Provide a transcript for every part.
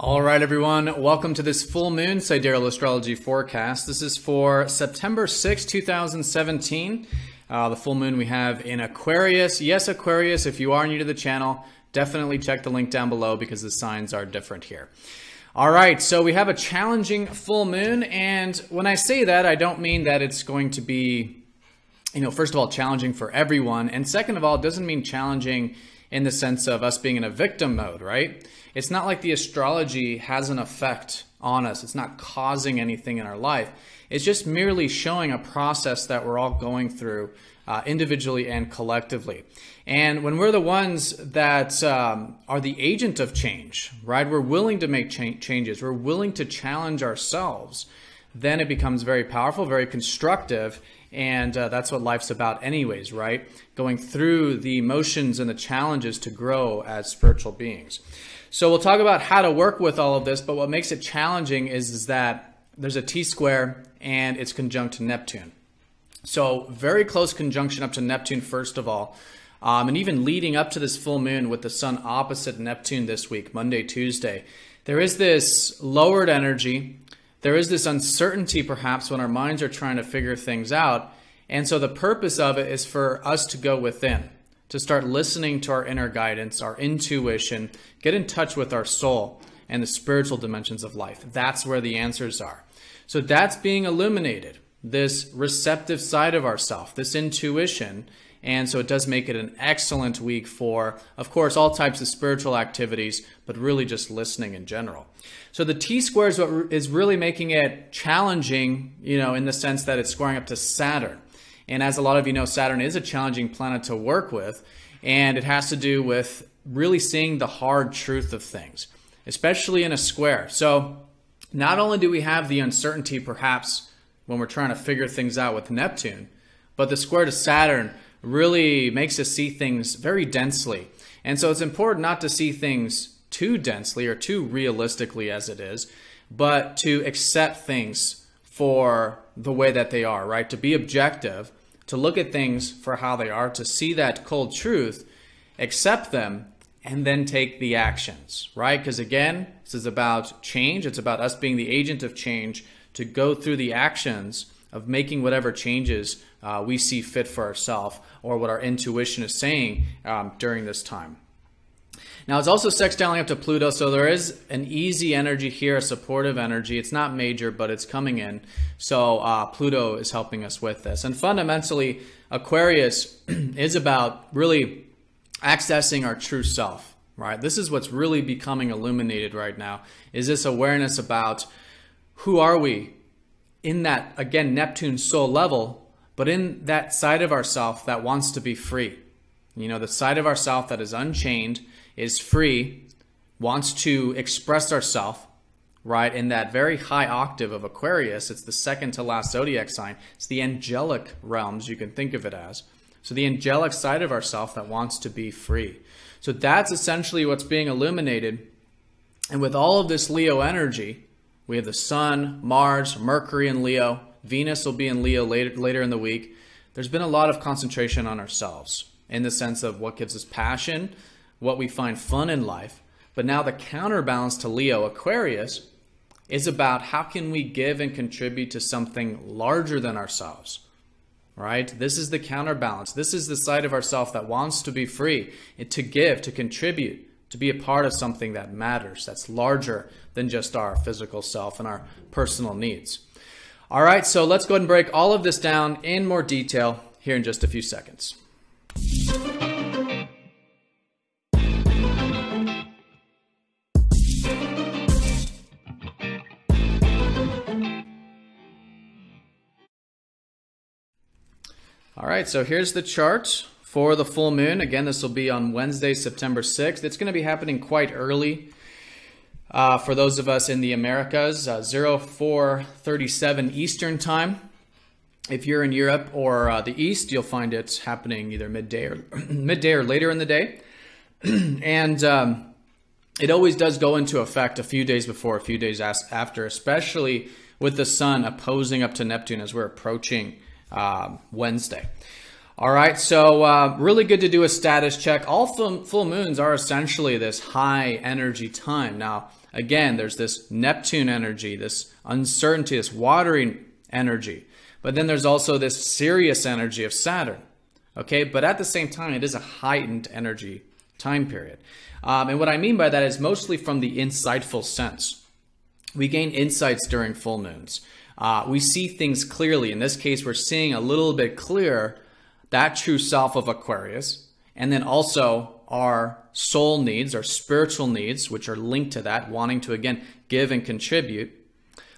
All right, everyone. Welcome to this full moon Sidereal astrology forecast. This is for September 6, 2017. The full moon we have in Aquarius. Yes, Aquarius, if you are new to the channel, definitely check the link down below because the signs are different here. All right, so we have a challenging full moon. And when I say that, I don't mean that it's going to be, first of all, challenging for everyone. And second of all, it doesn't mean challenging in the sense of us being in a victim mode, right? It's not like the astrology has an effect on us. It's not causing anything in our life. It's just merely showing a process that we're all going through individually and collectively. And when we're the ones that are the agent of change, right? We're willing to make changes. We're willing to challenge ourselves. Then it becomes very powerful, very constructive. And that's what life's about anyways, right? Going through the emotions and the challenges to grow as spiritual beings. So we'll talk about how to work with all of this, but what makes it challenging is that there's a T-square and it's conjunct to Neptune. So very close conjunction up to Neptune, first of all. And even leading up to this full moon with the sun opposite Neptune this week, Monday, Tuesday, there is this lowered energy. There is this uncertainty perhaps when our minds are trying to figure things out. And so the purpose of it is for us to go within, to start listening to our inner guidance, our intuition, get in touch with our soul and the spiritual dimensions of life. That's where the answers are. So that's being illuminated, this receptive side of ourself, this intuition. And so it does make it an excellent week for, of course, all types of spiritual activities, but really just listening in general. So the T-square is what is really making it challenging, in the sense that it's squaring up to Saturn. And as a lot of you know, Saturn is a challenging planet to work with, and it has to do with really seeing the hard truth of things, especially in a square. So not only do we have the uncertainty perhaps when we're trying to figure things out with Neptune, but the square to Saturn really makes us see things very densely. And so it's important not to see things too densely or too realistically as it is, but to accept things for the way that they are, right? To be objective, to look at things for how they are, to see that cold truth, accept them, and then take the actions, right? Because again, this is about change. It's about us being the agent of change to go through the actions of making whatever changes we see fit for ourselves or what our intuition is saying during this time. Now, it's also sextiling up to Pluto, so there is an easy energy here, a supportive energy. It's not major, but it's coming in. So Pluto is helping us with this. And fundamentally, Aquarius is about really accessing our true self, right? This is what's really becoming illuminated right now, is this awareness about who are we in that, again, Neptune soul level, but in that side of ourself that wants to be free. The side of ourself that is unchained, is free, wants to express ourself, right, in that very high octave of Aquarius. It's the second to last zodiac sign. It's the angelic realms, you can think of it as. So the angelic side of ourself that wants to be free. So that's essentially what's being illuminated. And with all of this Leo energy, we have the Sun, Mars, Mercury in Leo. Venus will be in Leo later in the week. There's been a lot of concentration on ourselves in the sense of what gives us passion, what we find fun in life. But now the counterbalance to Leo, Aquarius, is about how can we give and contribute to something larger than ourselves, right? This is the counterbalance. This is the side of ourself that wants to be free, to give, to contribute, to be a part of something that matters, that's larger than just our physical self and our personal needs. All right, so let's go ahead and break all of this down in more detail here in just a few seconds. All right, so here's the chart for the full moon. Again, this will be on Wednesday, September 6th. It's going to be happening quite early for those of us in the Americas, 0437 Eastern time. If you're in Europe or the East, you'll find it happening either midday or later in the day. And it always does go into effect a few days before, a few days after, especially with the sun opposing up to Neptune as we're approaching Wednesday. All right, so really good to do a status check. All full moons are essentially this high energy time. Now, again, there's this Neptune energy, this uncertainty, this watery energy. But then there's also this serious energy of Saturn. Okay, but at the same time, it is a heightened energy time period. And what I mean by that is mostly from the insightful sense. We gain insights during full moons. We see things clearly. In this case, we're seeing a little bit clearer that true self of Aquarius, and then also our soul needs, our spiritual needs, which are linked to that, wanting to, again, give and contribute.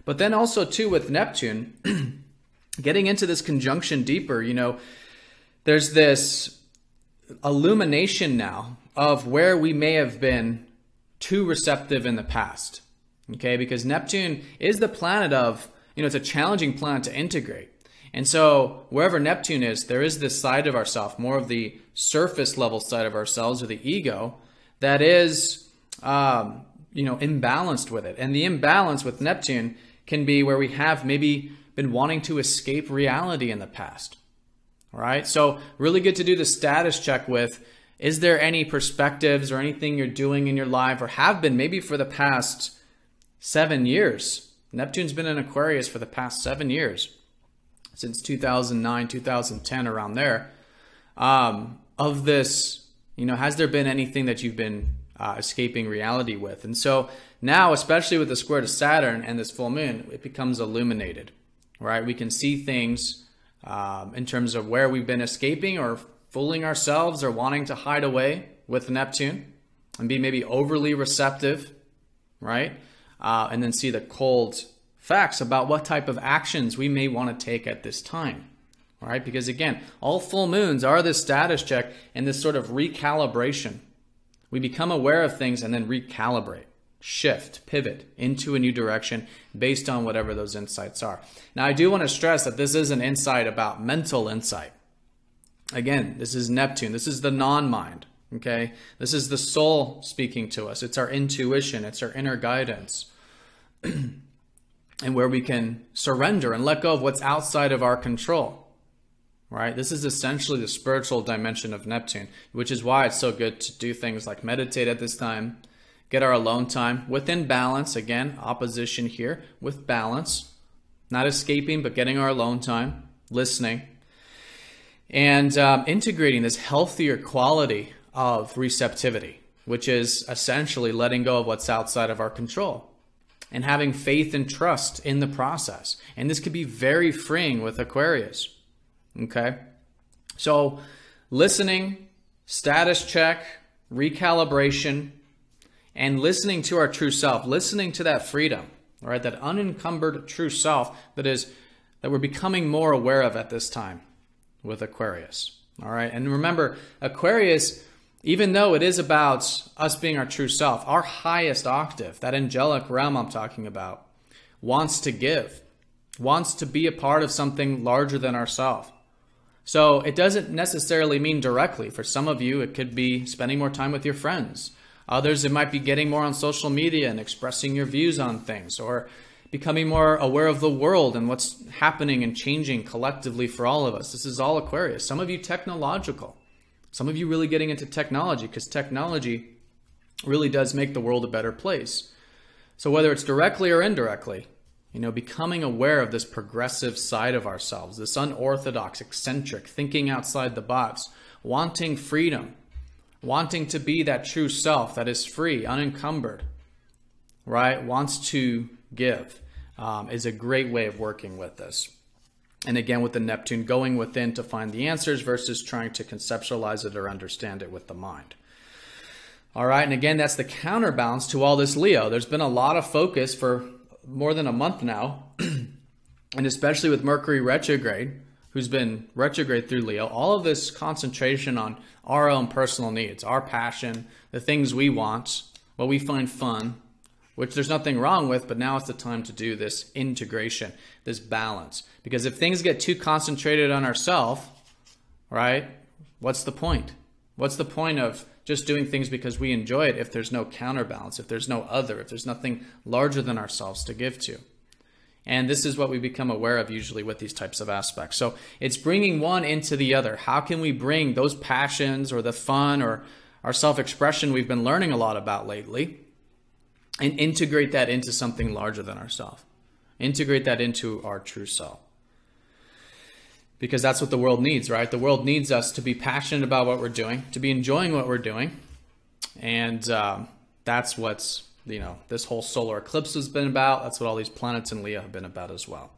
But then also, too, with Neptune, getting into this conjunction deeper, you know, there's this illumination now of where we may have been too receptive in the past, okay? Because Neptune is the planet of, you know, it's a challenging planet to integrate. And so wherever Neptune is, there is this side of ourselves, more of the surface level side of ourselves, or the ego, that is, you know, imbalanced with it. And the imbalance with Neptune can be where we have maybe been wanting to escape reality in the past. All right. So really good to do the status check with, is there any perspectives or anything you're doing in your life or have been maybe for the past 7 years? Neptune's been in Aquarius for the past 7 years. Since 2009, 2010, around there, of this, you know, has there been anything that you've been escaping reality with? And so now, especially with the square to Saturn and this full moon, it becomes illuminated, right? We can see things in terms of where we've been escaping or fooling ourselves or wanting to hide away with Neptune and be maybe overly receptive, right? And then see the cold facts about what type of actions we may want to take at this time, all right? Because again, all full moons are this status check and this sort of recalibration. We become aware of things and then recalibrate, shift, pivot into a new direction based on whatever those insights are. Now, I do want to stress that this is an insight about mental insight. Again, this is Neptune. This is the non-mind, okay? This is the soul speaking to us. It's our intuition. It's our inner guidance. And where we can surrender and let go of what's outside of our control, right? This is essentially the spiritual dimension of Neptune, which is why it's so good to do things like meditate at this time, get our alone time within balance. Again, opposition here with balance, not escaping, but getting our alone time, listening, and integrating this healthier quality of receptivity, which is essentially letting go of what's outside of our control and having faith and trust in the process. And this could be very freeing with Aquarius, okay? So listening, status check, recalibration, and listening to our true self, listening to that freedom, all right, that unencumbered true self that we're becoming more aware of at this time with Aquarius, all right? And remember, Aquarius, even though it is about us being our true self, our highest octave, that angelic realm I'm talking about, wants to give, wants to be a part of something larger than ourselves. So it doesn't necessarily mean directly. For some of you, it could be spending more time with your friends. Others, it might be getting more on social media and expressing your views on things, or becoming more aware of the world and what's happening and changing collectively for all of us. This is all Aquarius. Some of you technological. Some of you really getting into technology, because technology really does make the world a better place. So whether it's directly or indirectly, you know, becoming aware of this progressive side of ourselves, this unorthodox, eccentric, thinking outside the box, wanting freedom, wanting to be that true self that is free, unencumbered, right? Wants to give, is a great way of working with this. And again, with the Neptune, going within to find the answers versus trying to conceptualize it or understand it with the mind. All right, and again, that's the counterbalance to all this Leo. There's been a lot of focus for more than a month now, and especially with Mercury retrograde, who's been retrograde through Leo, all of this concentration on our own personal needs, our passion, the things we want, what we find fun, which there's nothing wrong with, but now it's the time to do this integration, this balance. Because if things get too concentrated on ourselves, right, what's the point? What's the point of just doing things because we enjoy it if there's no counterbalance, if there's no other, if there's nothing larger than ourselves to give to? And this is what we become aware of usually with these types of aspects. So it's bringing one into the other. How can we bring those passions or the fun or our self-expression we've been learning a lot about lately and integrate that into something larger than ourselves? Integrate that into our true self. Because that's what the world needs, right? The world needs us to be passionate about what we're doing, to be enjoying what we're doing. And that's what's, this whole solar eclipse has been about. That's what all these planets in Leo have been about as well.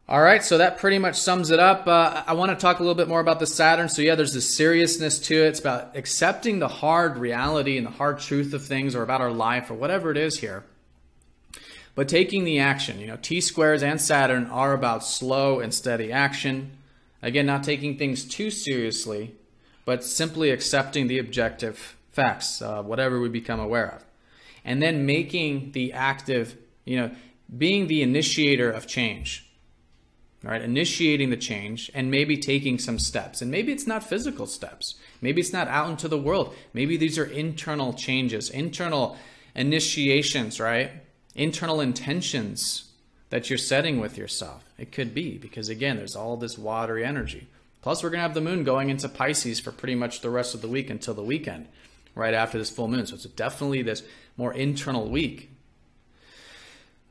All right, so that pretty much sums it up. I want to talk a little bit more about the Saturn. So yeah, there's this seriousness to it. It's about accepting the hard reality and the hard truth of things, or about our life, or whatever it is here. But taking the action. T-squares and Saturn are about slow and steady action. Again, not taking things too seriously, but simply accepting the objective facts, whatever we become aware of. And then making the active, being the initiator of change, right? Initiating the change and maybe taking some steps. And maybe it's not physical steps. Maybe it's not out into the world. Maybe these are internal changes, internal initiations, right? Internal intentions that you're setting with yourself. It could be because, again, there's all this watery energy. Plus, we're going to have the moon going into Pisces for pretty much the rest of the week until the weekend, right after this full moon. So it's definitely this more internal week.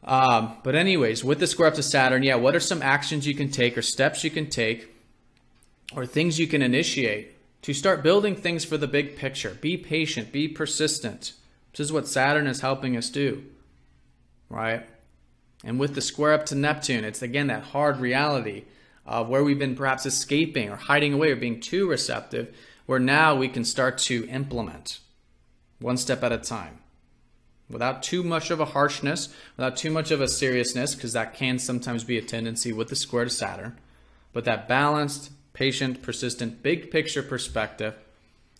But anyways, with the square up to Saturn, yeah, what are some actions you can take or steps you can take or things you can initiate to start building things for the big picture? Be patient, be persistent. This is what Saturn is helping us do, right? And with the square up to Neptune, it's again that hard reality of where we've been perhaps escaping or hiding away or being too receptive, where now we can start to implement one step at a time without too much of a harshness, without too much of a seriousness, because that can sometimes be a tendency with the square to Saturn, but that balanced, patient, persistent, big picture perspective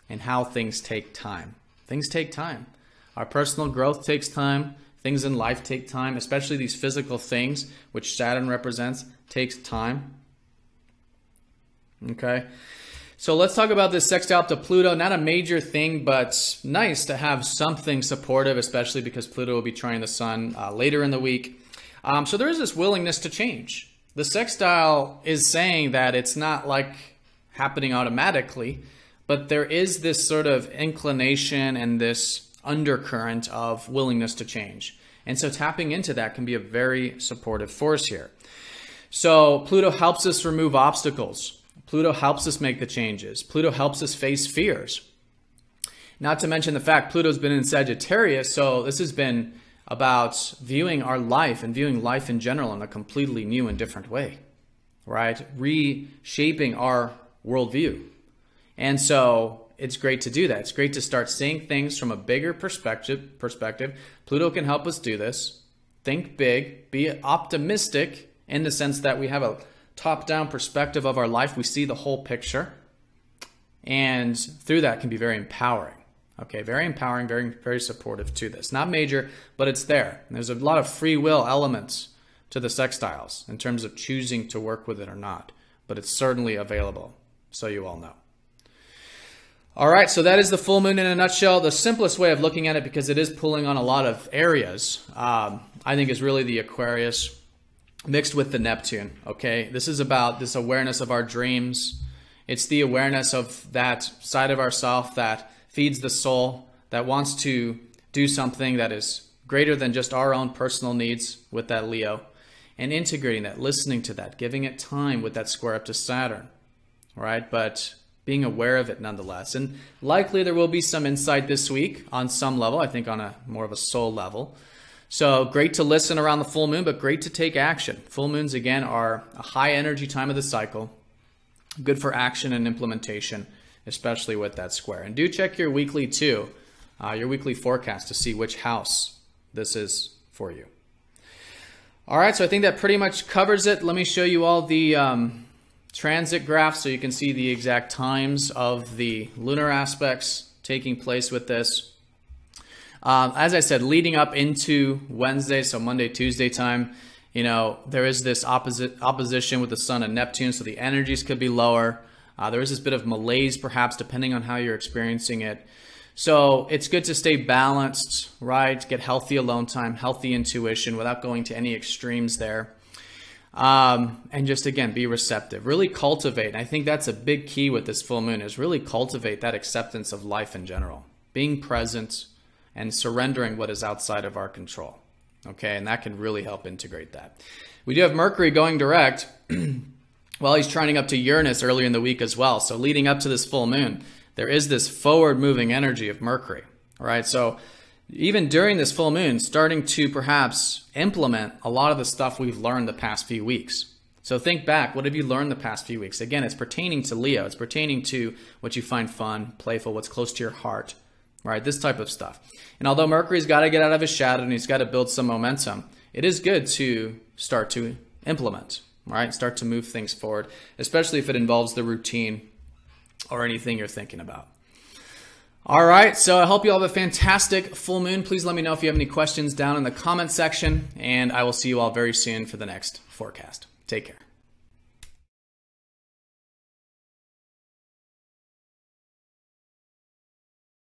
and how things take time. Things take time. Our personal growth takes time. Things in life take time, especially these physical things, which Saturn represents, takes time. Okay, so let's talk about this sextile to Pluto. Not a major thing, but nice to have something supportive, especially because Pluto will be trining the Sun later in the week. So there is this willingness to change. The sextile is saying that it's not like happening automatically, but there is this sort of inclination and this undercurrent of willingness to change. And so tapping into that can be a very supportive force here. So Pluto helps us remove obstacles. Pluto helps us make the changes. Pluto helps us face fears. Not to mention the fact Pluto's been in Sagittarius, so this has been about viewing our life and viewing life in general in a completely new and different way, right? Reshaping our worldview. And so it's great to do that. It's great to start seeing things from a bigger perspective. Pluto can help us do this. Think big, be optimistic in the sense that we have a top-down perspective of our life. We see the whole picture. And through that can be very empowering. Okay, very empowering, very, very supportive to this. Not major, but it's there. And there's a lot of free will elements to the sextiles in terms of choosing to work with it or not. But it's certainly available, so you all know. All right, so that is the full moon in a nutshell. The simplest way of looking at it, because it is pulling on a lot of areas, I think is really the Aquarius mixed with the Neptune, okay? This is about this awareness of our dreams. It's the awareness of that side of ourself that feeds the soul, that wants to do something that is greater than just our own personal needs with that Leo, and integrating that, listening to that, giving it time with that square up to Saturn, right? But being aware of it nonetheless. And likely there will be some insight this week on some level, I think on a more of a soul level. So great to listen around the full moon, but great to take action. Full moons, again, are a high energy time of the cycle. Good for action and implementation, especially with that square. And do check your weekly too, your weekly forecast to see which house this is for you. All right, so I think that pretty much covers it. Let me show you all the transit graphs so you can see the exact times of the lunar aspects taking place with this. As I said, leading up into Wednesday, so Monday, Tuesday time, there is this opposition with the Sun and Neptune, so the energies could be lower. There is this bit of malaise, perhaps, depending on how you're experiencing it. So it's good to stay balanced, right? Get healthy alone time, healthy intuition without going to any extremes there. And just, again, be receptive. Really cultivate. And I think that's a big key with this full moon, is really cultivate that acceptance of life in general. Being present and surrendering what is outside of our control. Okay, and that can really help integrate that. We do have Mercury going direct. Well, he's trining up to Uranus earlier in the week as well. So leading up to this full moon, there is this forward-moving energy of Mercury. All right, so even during this full moon, starting to perhaps implement a lot of the stuff we've learned the past few weeks. So think back, what have you learned the past few weeks? Again, it's pertaining to Leo. It's pertaining to what you find fun, playful, what's close to your heart, right? This type of stuff. And although Mercury's got to get out of his shadow and he's got to build some momentum, it is good to start to implement, right? Start to move things forward, especially if it involves the routine or anything you're thinking about. All right, so I hope you all have a fantastic full moon. Please let me know if you have any questions down in the comment section, and I will see you all very soon for the next forecast. Take care.